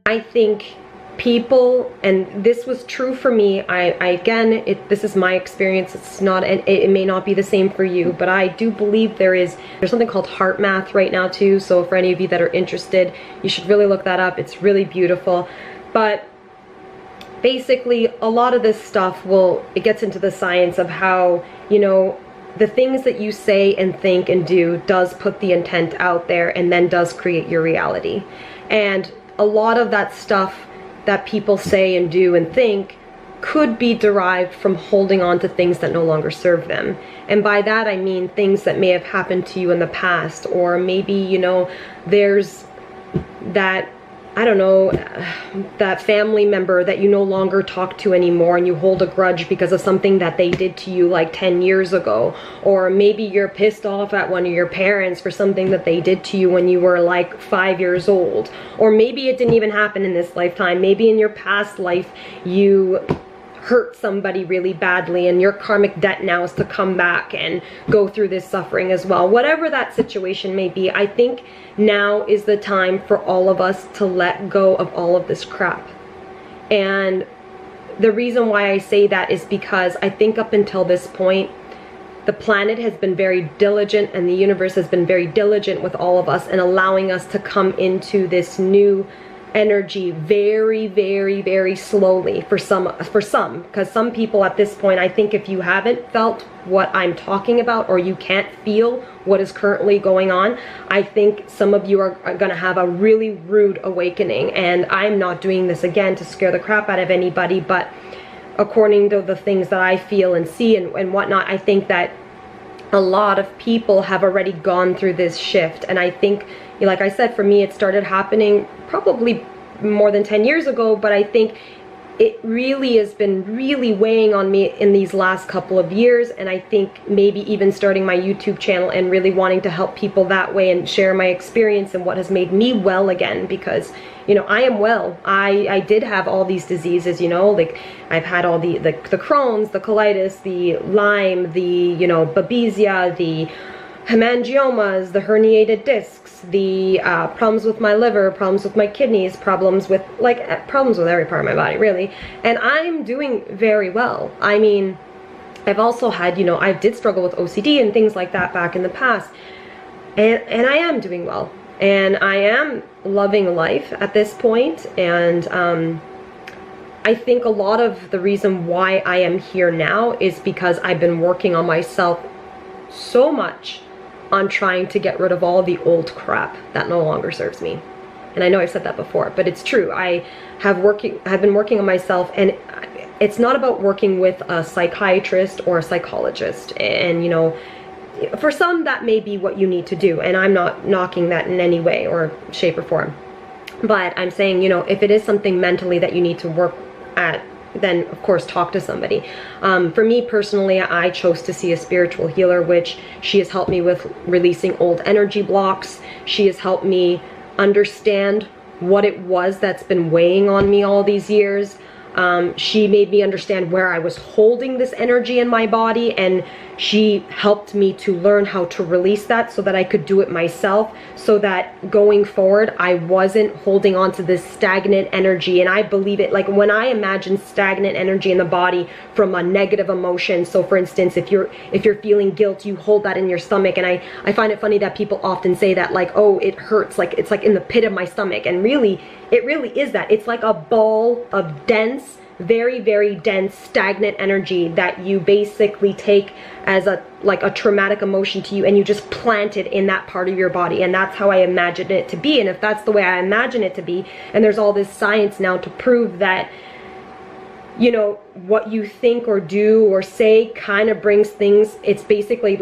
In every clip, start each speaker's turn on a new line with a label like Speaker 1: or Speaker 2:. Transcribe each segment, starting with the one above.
Speaker 1: I think people, and this was true for me, this is my experience, it's not, and it may not be the same for you, but I do believe there's something called heart math right now too, so for any of you that are interested, you should really look that up. It's really beautiful. But basically, a lot of this stuff it gets into the science of how, you know, the things that you say and think and do does put the intent out there and then does create your reality. And a lot of that stuff that people say and do and think could be derived from holding on to things that no longer serve them. And by that I mean things that may have happened to you in the past, or maybe, you know, there's that, I don't know, that family member that you no longer talk to anymore and you hold a grudge because of something that they did to you like 10 years ago. Or maybe you're pissed off at one of your parents for something that they did to you when you were like 5 years old. Or maybe it didn't even happen in this lifetime. Maybe in your past life you hurt somebody really badly and your karmic debt now is to come back and go through this suffering as well. Whatever that situation may be, I think now is the time for all of us to let go of all of this crap. And the reason why I say that is because I think up until this point, the planet has been very diligent and the universe has been very diligent with all of us and allowing us to come into this new energy very, very, very slowly for some, because some people at this point, I think if you haven't felt what I'm talking about, or you can't feel what is currently going on, I think some of you are going to have a really rude awakening. And I'm not doing this again to scare the crap out of anybody, but according to the things that I feel and see and whatnot, I think that a lot of people have already gone through this shift. And I think, like I said, for me, it started happening probably more than 10 years ago, but I think it really has been really weighing on me in these last couple of years. And I think maybe even starting my YouTube channel and really wanting to help people that way and share my experience and what has made me well again, because, you know, I am well. I did have all these diseases, you know, like I've had all the Crohn's, the colitis, the Lyme, the, you know, Babesia, the hemangiomas, the herniated discs, the problems with my liver, problems with my kidneys, problems with every part of my body, really. And I'm doing very well. I mean, I've also had, you know, I did struggle with OCD and things like that back in the past. And I am doing well. And I am loving life at this point. And I think a lot of the reason why I am here now is because I've been working on myself so much on trying to get rid of all the old crap that no longer serves me. And I know I've said that before, but it's true. I've been working on myself, and it's not about working with a psychiatrist or a psychologist. And, you know, for some that may be what you need to do, and I'm not knocking that in any way or shape or form. But I'm saying, you know, if it is something mentally that you need to work at, then of course talk to somebody. For me personally, I chose to see a spiritual healer, which she has helped me with releasing old energy blocks. She has helped me understand what it was that's been weighing on me all these years. She made me understand where I was holding this energy in my body, and she helped me to learn how to release that so that I could do it myself, so that going forward I wasn't holding on to this stagnant energy. And I believe it, like when I imagine stagnant energy in the body from a negative emotion, so for instance, if you're feeling guilt, you hold that in your stomach. And I find it funny that people often say that, like, oh, it hurts, like it's like in the pit of my stomach. And really, it really is that. It's like a ball of dense, very, very dense, stagnant energy that you basically take as a traumatic emotion to you, and you just plant it in that part of your body. And that's how I imagine it to be. And if that's the way I imagine it to be, and there's all this science now to prove that, you know, what you think or do or say kind of brings things, it's basically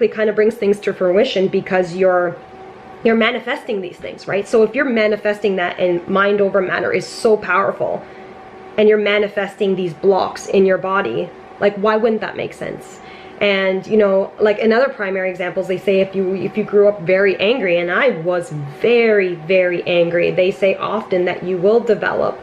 Speaker 1: kind of brings things to fruition, because you're manifesting these things, right? So if you're manifesting that, and mind over matter is so powerful, and you're manifesting these blocks in your body, like, why wouldn't that make sense? And, you know, like in other primary examples, they say if you grew up very angry, and I was very, very angry, they say often that you will develop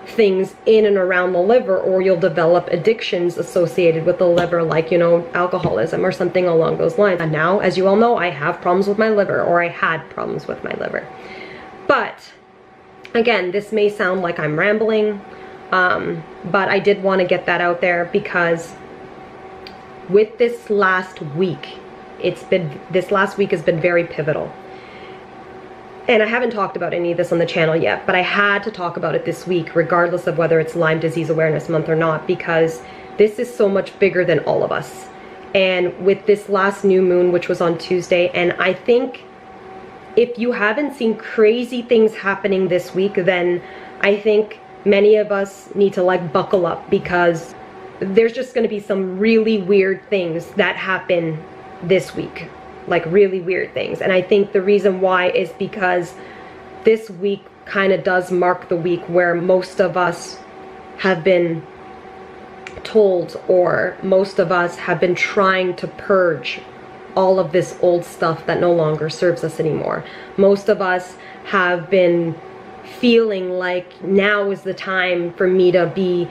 Speaker 1: things in and around the liver, or you'll develop addictions associated with the liver, like, you know, alcoholism or something along those lines. And now, as you all know, I have problems with my liver, or I had problems with my liver. But Again, this may sound like I'm rambling, but I did want to get that out there because with this last week, this last week has been very pivotal. And I haven't talked about any of this on the channel yet, but I had to talk about it this week, regardless of whether it's Lyme Disease Awareness Month or not, because this is so much bigger than all of us. And with this last new moon, which was on Tuesday, and I think if you haven't seen crazy things happening this week, then I think many of us need to like buckle up, because there's just going to be some really weird things that happen this week. Like really weird things. And I think the reason why is because this week kind of does mark the week where most of us have been told, or most of us have been trying to purge all of this old stuff that no longer serves us anymore. Most of us have been feeling like now is the time for me to be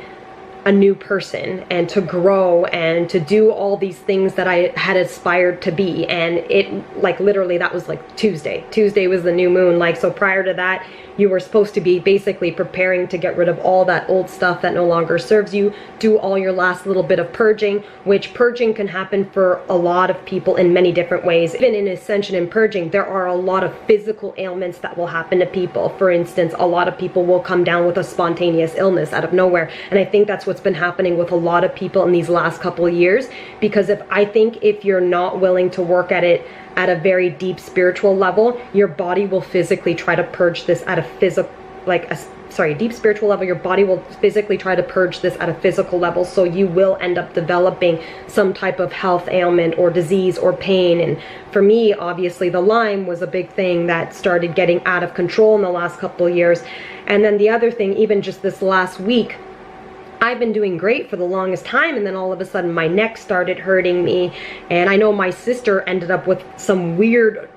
Speaker 1: a new person and to grow and to do all these things that I had aspired to be. And it, like, literally that was like Tuesday. Tuesday was the new moon. Like, so prior to that, you were supposed to be basically preparing to get rid of all that old stuff that no longer serves you, do all your last little bit of purging, which purging can happen for a lot of people in many different ways. Even in ascension and purging, there are a lot of physical ailments that will happen to people. For instance, a lot of people will come down with a spontaneous illness out of nowhere. And I think that's what's been happening with a lot of people in these last couple of years, because if you're not willing to work at it at a very deep spiritual level, your body will physically try to purge this at a deep spiritual level, your body will physically try to purge this at a physical level. So you will end up developing some type of health ailment or disease or pain. And for me, obviously the Lyme was a big thing that started getting out of control in the last couple of years. And then the other thing, even just this last week, I've been doing great for the longest time, and then all of a sudden my neck started hurting me. And I know my sister ended up with some weird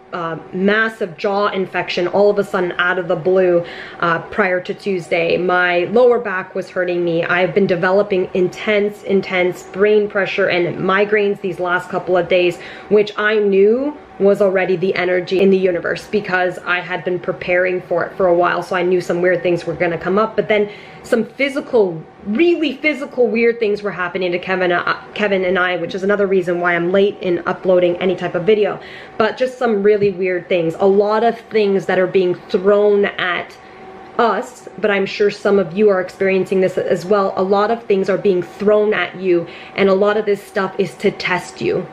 Speaker 1: massive jaw infection all of a sudden out of the blue prior to Tuesday. My lower back was hurting me. I've been developing intense brain pressure and migraines these last couple of days, which I knew was already the energy in the universe, because I had been preparing for it for a while. So I knew some weird things were going to come up, but then some really physical weird things were happening to Kevin and I, which is another reason why I'm late in uploading any type of video. But just some really weird things, a lot of things that are being thrown at us, but I'm sure some of you are experiencing this as well. A lot of things are being thrown at you, and a lot of this stuff is to test you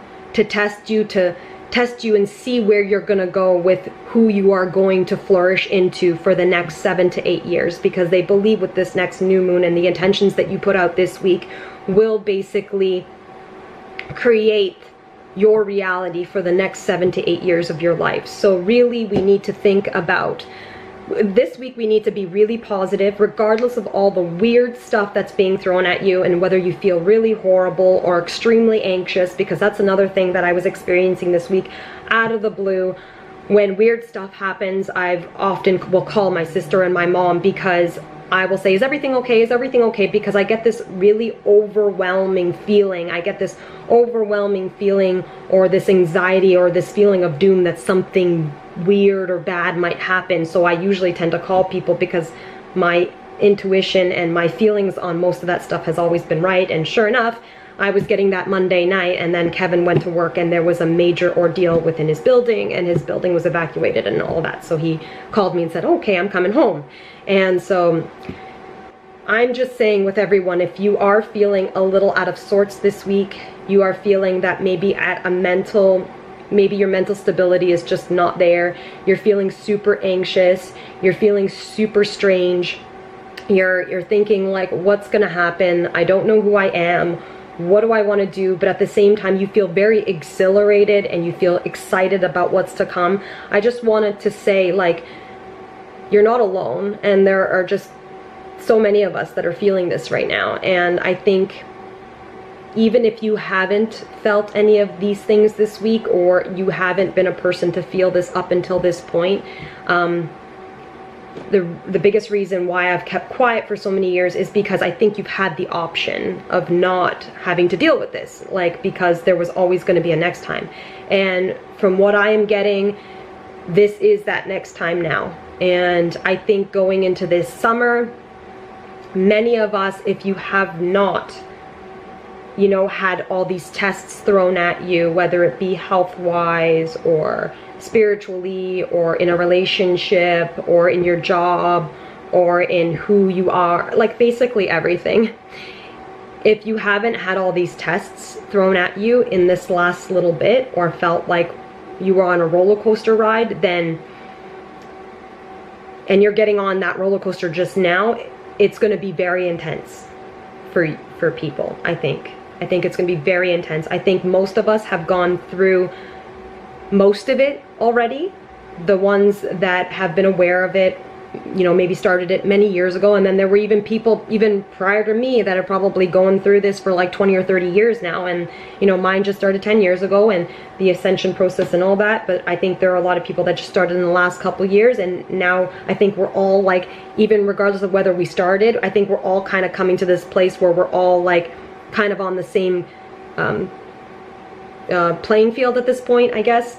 Speaker 1: and see where you're gonna go with who you are going to flourish into for the next 7 to 8 years, because they believe with this next new moon and the intentions that you put out this week will basically create your reality for the next 7 to 8 years of your life. So really, we need to think about this week. We need to be really positive, regardless of all the weird stuff that's being thrown at you, and whether you feel really horrible or extremely anxious, because that's another thing that I was experiencing this week out of the blue. When weird stuff happens, I've often will call my sister and my mom, because I will say, is everything okay? Is everything okay? Because I get this really overwhelming feeling. I get this overwhelming feeling, or this anxiety, or this feeling of doom that something weird or bad might happen. So I usually tend to call people, because my intuition and my feelings on most of that stuff has always been right. And sure enough, I was getting that Monday night, and then Kevin went to work, and there was a major ordeal within his building, and his building was evacuated and all that. So he called me and said, okay, I'm coming home. And so I'm just saying with everyone, if you are feeling a little out of sorts this week, you are feeling that maybe maybe your mental stability is just not there, you're feeling super anxious, you're feeling super strange, you're thinking like, what's gonna happen? I don't know who I am. What do I want to do? But at the same time, you feel very exhilarated and you feel excited about what's to come. I just wanted to say, like, you're not alone, and there are just so many of us that are feeling this right now. And I think even if you haven't felt any of these things this week, or you haven't been a person to feel this up until this point, the biggest reason why I've kept quiet for so many years is because I think you've had the option of not having to deal with this, like, because there was always going to be a next time. And from what I am getting, this is that next time now. And I think going into this summer, many of us, if you have not, you know, had all these tests thrown at you, whether it be health-wise or spiritually or in a relationship or in your job or in who you are, like basically everything. If you haven't had all these tests thrown at you in this last little bit or felt like you were on a roller coaster ride, then, and you're getting on that roller coaster just now, it's going to be very intense for people, I think. I think it's going to be very intense. I think most of us have gone through most of it already. The ones that have been aware of it, you know, maybe started it many years ago, and then there were even people even prior to me that are probably going through this for like 20 or 30 years now, and you know, mine just started 10 years ago, and the ascension process and all that. But I think there are a lot of people that just started in the last couple of years, and now I think we're all like, even regardless of whether we started, I think we're all kind of coming to this place where we're all like kind of on the same playing field at this point, I guess.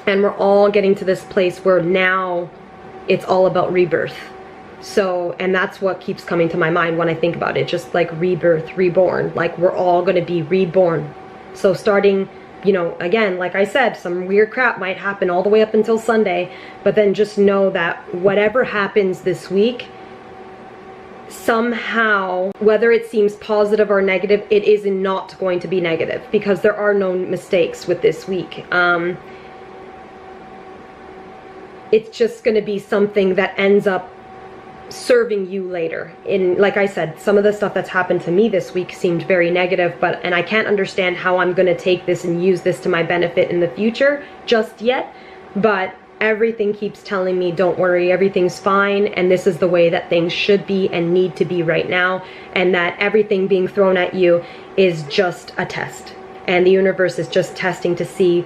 Speaker 1: And we're all getting to this place where now it's all about rebirth. So, and that's what keeps coming to my mind when I think about it, just like rebirth, reborn, like we're all going to be reborn. So starting, you know, again, like I said, some weird crap might happen all the way up until Sunday, but then just know that whatever happens this week, somehow, whether it seems positive or negative, it is not going to be negative, because there are no mistakes with this week. It's just going to be something that ends up serving you later. In, like I said, some of the stuff that's happened to me this week seemed very negative, and I can't understand how I'm going to take this and use this to my benefit in the future just yet. But everything keeps telling me, don't worry, everything's fine, and this is the way that things should be and need to be right now, and that everything being thrown at you is just a test, and the universe is just testing to see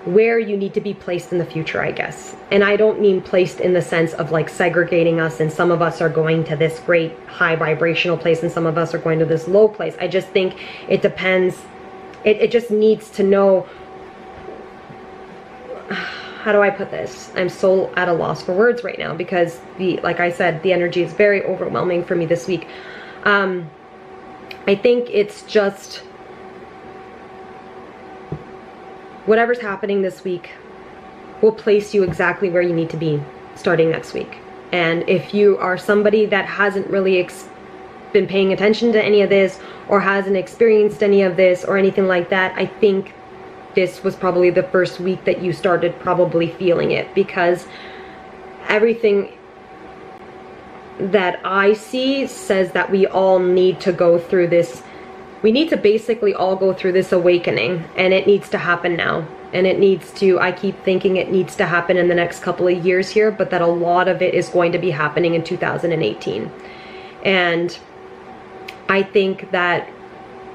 Speaker 1: where you need to be placed in the future, I guess. And I don't mean placed in the sense of like segregating us, and some of us are going to this great high vibrational place and some of us are going to this low place. I just think it depends. It just needs to know, how do I put this? I'm so at a loss for words right now, because like I said, the energy is very overwhelming for me this week. I think it's just, whatever's happening this week will place you exactly where you need to be starting next week. And if you are somebody that hasn't really been paying attention to any of this, or hasn't experienced any of this or anything like that, I think this was probably the first week that you started probably feeling it, because everything that I see says that we all need to go through this. We need to basically all go through this awakening, and it needs to happen now. And it needs to, I keep thinking it needs to happen in the next couple of years here, but that a lot of it is going to be happening in 2018. And I think that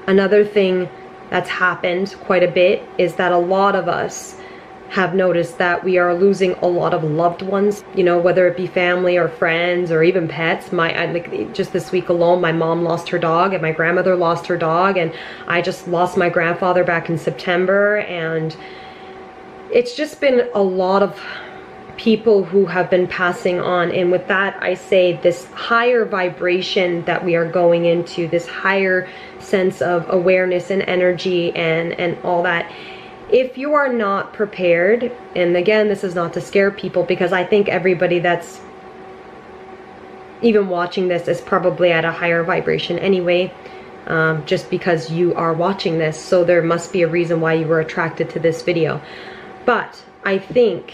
Speaker 1: another thing that's happened quite a bit is that a lot of us have noticed that we are losing a lot of loved ones, you know, whether it be family or friends or even pets. Like just this week alone, my mom lost her dog and my grandmother lost her dog, and I just lost my grandfather back in September. And it's just been a lot of people who have been passing on. And with that, I say this higher vibration that we are going into, this higher sense of awareness and energy and all that. If you are not prepared, and again, this is not to scare people, because I think everybody that's even watching this is probably at a higher vibration anyway, just because you are watching this. So there must be a reason why you were attracted to this video. But I think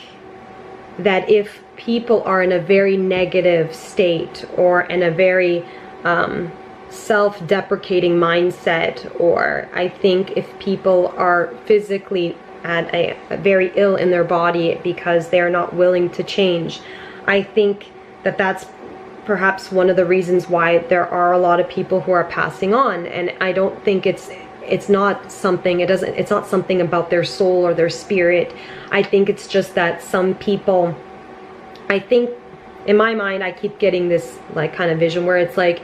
Speaker 1: that if people are in a very negative state, or in a very self-deprecating mindset, or I think if people are physically at a very ill in their body because they're not willing to change, I think that that's perhaps one of the reasons why there are a lot of people who are passing on. And I don't think it's not something, it's not something about their soul or their spirit. I think it's just that some people, I think in my mind, I keep getting this like kind of vision where it's like,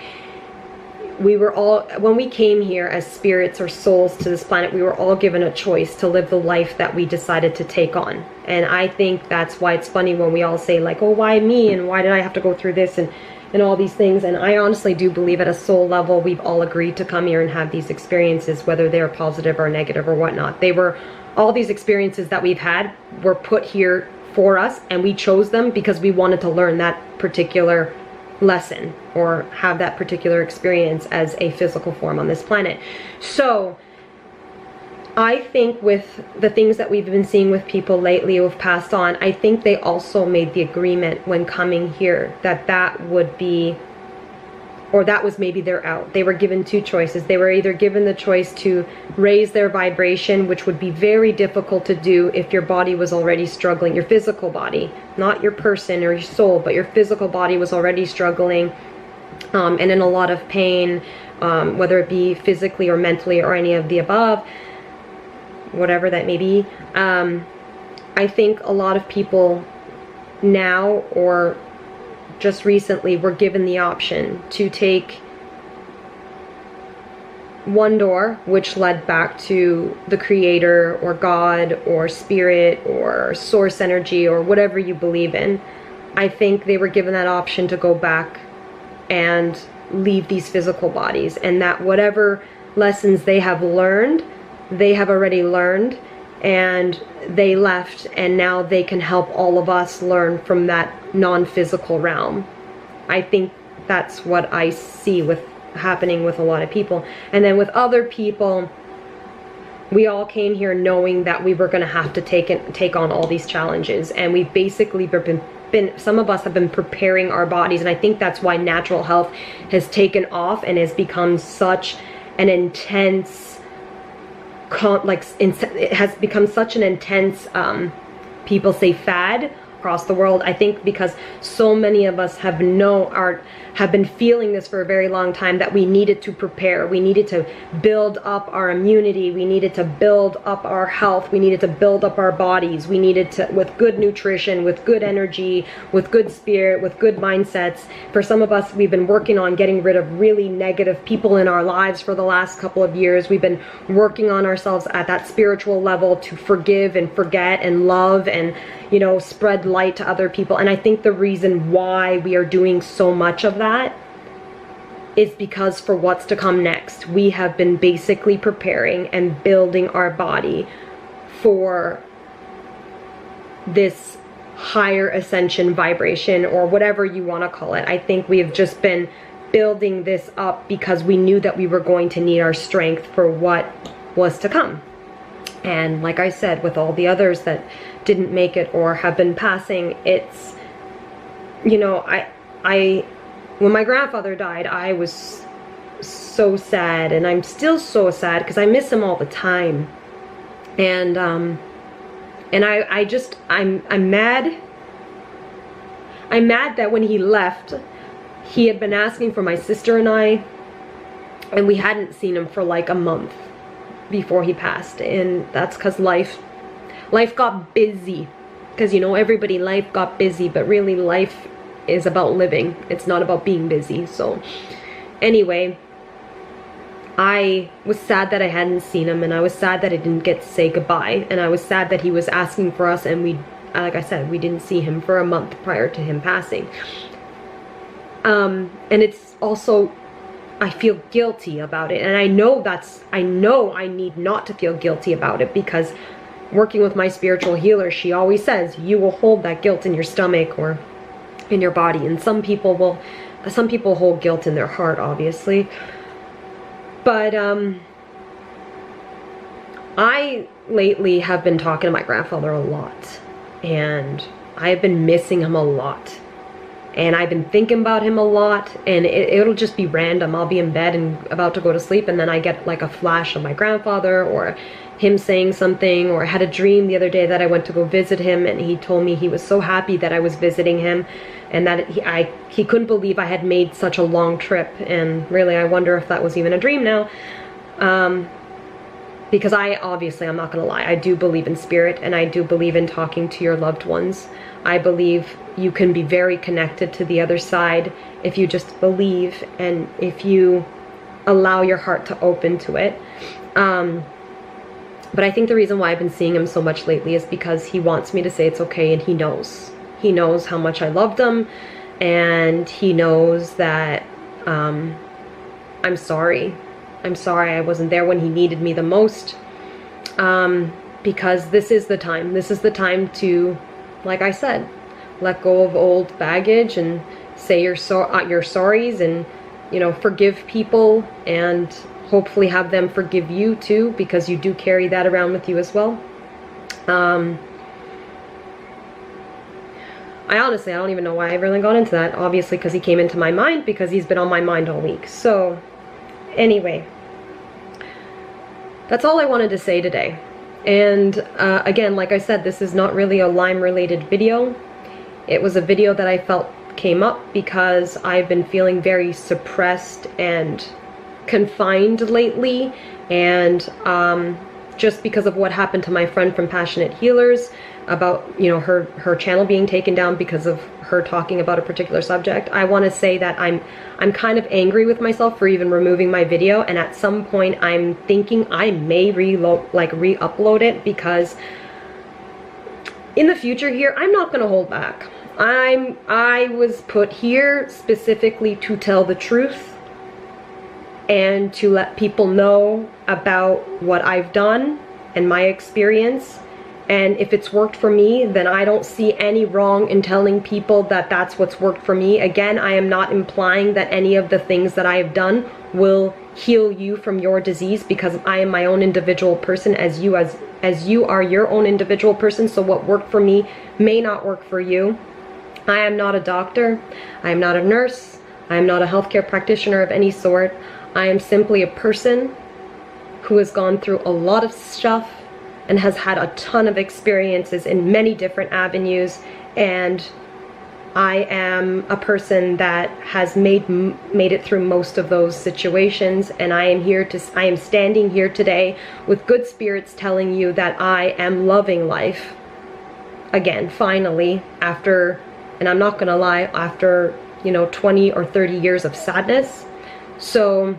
Speaker 1: we were all, when we came here as spirits or souls to this planet, we were all given a choice to live the life that we decided to take on. And I think that's why it's funny when we all say like, oh, why me? And why did I have to go through this? And all these things. And I honestly do believe at a soul level, we've all agreed to come here and have these experiences, whether they're positive or negative or whatnot. They were, all these experiences that we've had were put here for us, and we chose them because we wanted to learn that particular lesson or have that particular experience as a physical form on this planet. So I think with the things that we've been seeing with people lately who have passed on, I think they also made the agreement when coming here that that would be, or that was maybe their out. They were given two choices. They were either given the choice to raise their vibration, which would be very difficult to do if your body was already struggling, your physical body, not your person or your soul, but your physical body was already struggling and in a lot of pain, whether it be physically or mentally or any of the above, whatever that may be. I think a lot of people now or just recently were given the option to take one door, which led back to the creator or God or spirit or source energy or whatever you believe in. I think they were given that option to go back and leave these physical bodies, and that whatever lessons they have learned, they have already learned, and they left, and now they can help all of us learn from that non-physical realm. I think that's what I see with happening with a lot of people. And then with other people, we all came here knowing that we were going to have to take on all these challenges, and we've basically been some of us have been preparing our bodies, and I think that's why natural health has taken off and has become such an intense it has become such an intense people say fad across the world. I think because so many of us have been feeling this for a very long time, that we needed to prepare, we needed to build up our immunity, we needed to build up our health, we needed to build up our bodies, we needed to, with good nutrition, with good energy, with good spirit, with good mindsets. For some of us, we've been working on getting rid of really negative people in our lives for the last couple of years. We've been working on ourselves at that spiritual level to forgive and forget and love and, you know, spread light to other people. And I think the reason why we are doing so much of that is because for what's to come next, we have been basically preparing and building our body for this higher ascension vibration, or whatever you want to call it. I think we have just been building this up because we knew that we were going to need our strength for what was to come. And like I said, with all the others that didn't make it or have been passing, it's, you know, I when my grandfather died, I was so sad, and I'm still so sad because I miss him all the time. And I'm mad. I'm mad that when he left, he had been asking for my sister and we hadn't seen him for like a month before he passed. And that's because life got busy, because, you know, life got busy, but really life is about living. It's not about being busy. So anyway, I was sad that I hadn't seen him, and I was sad that I didn't get to say goodbye, and I was sad that he was asking for us, and we, like I said, we didn't see him for a month prior to him passing. And it's also, I feel guilty about it, and I know I need not to feel guilty about it, because working with my spiritual healer, she always says you will hold that guilt in your stomach or in your body. And some people hold guilt in their heart, obviously. But I lately have been talking to my grandfather a lot, and I've been missing him a lot, and I've been thinking about him a lot, and it'll just be random. I'll be in bed and about to go to sleep, and then I get like a flash of my grandfather, or him saying something. Or I had a dream the other day that I went to go visit him, and he told me he was so happy that I was visiting him, and that he couldn't believe I had made such a long trip. And really, I wonder if that was even a dream now. Because I'm not gonna lie, I do believe in spirit, and I do believe in talking to your loved ones. I believe you can be very connected to the other side if you just believe, and if you allow your heart to open to it. But I think the reason why I've been seeing him so much lately is because he wants me to say it's okay, and he knows. He knows how much I loved him, and he knows that I'm sorry. I'm sorry I wasn't there when he needed me the most. Because this is the time. This is the time to, like I said, let go of old baggage and say your sorries, and, you know, forgive people, and hopefully have them forgive you too, because you do carry that around with you as well. I don't even know why I really got into that. Obviously because he came into my mind, because he's been on my mind all week. So anyway, that's all I wanted to say today. And again, like I said, this is not really a Lyme related video. It was a video that I felt came up because I've been feeling very suppressed and confined lately, and just because of what happened to my friend from Passionate Healers about, you know, her channel being taken down because of her talking about a particular subject. I want to say that I'm kind of angry with myself for even removing my video, and at some point I'm thinking I may re-upload it, because in the future here, I'm not going to hold back. I was put here specifically to tell the truth and to let people know about what I've done and my experience. And if it's worked for me, then I don't see any wrong in telling people that that's what's worked for me. Again, I am not implying that any of the things that I have done will heal you from your disease, because I am my own individual person, as you are your own individual person. So what worked for me may not work for you. I am not a doctor. I am not a nurse. I am not a healthcare practitioner of any sort. I am simply a person who has gone through a lot of stuff and has had a ton of experiences in many different avenues, and I am a person that has made it through most of those situations, and I am standing here today with good spirits telling you that I am loving life again, finally, after, and I'm not gonna lie, after, you know, 20 or 30 years of sadness. So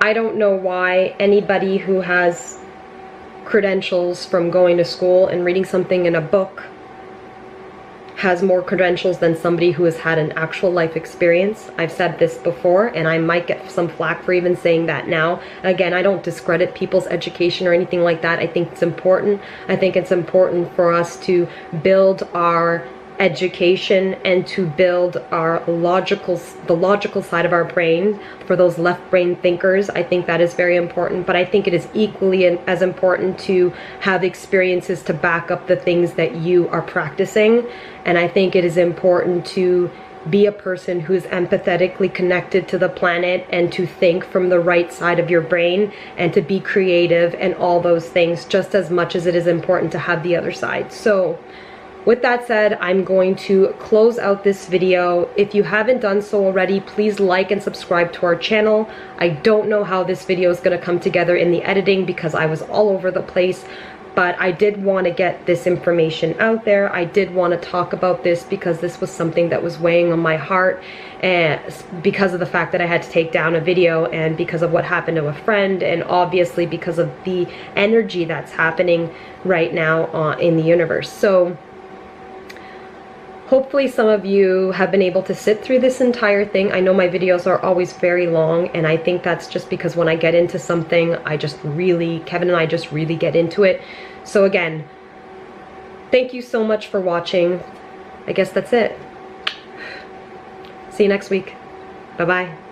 Speaker 1: I don't know why anybody who has credentials from going to school and reading something in a book has more credentials than somebody who has had an actual life experience. I've said this before, and I might get some flack for even saying that now. Again, I don't discredit people's education or anything like that. I think it's important. I think it's important for us to build our education and to build the logical side of our brain for those left brain thinkers. I think that is very important, but I think it is equally as important to have experiences to back up the things that you are practicing. And I think it is important to be a person who is empathetically connected to the planet, and to think from the right side of your brain, and to be creative and all those things, just as much as it is important to have the other side. So with that said, I'm going to close out this video. If you haven't done so already, please like and subscribe to our channel. I don't know how this video is going to come together in the editing, because I was all over the place, but I did want to get this information out there. I did want to talk about this because this was something that was weighing on my heart, and because of the fact that I had to take down a video, and because of what happened to a friend, and obviously because of the energy that's happening right now in the universe. So hopefully some of you have been able to sit through this entire thing. I know my videos are always very long, and I think that's just because when I get into something, Kevin and I just really get into it. So again, thank you so much for watching. I guess that's it. See you next week. Bye-bye.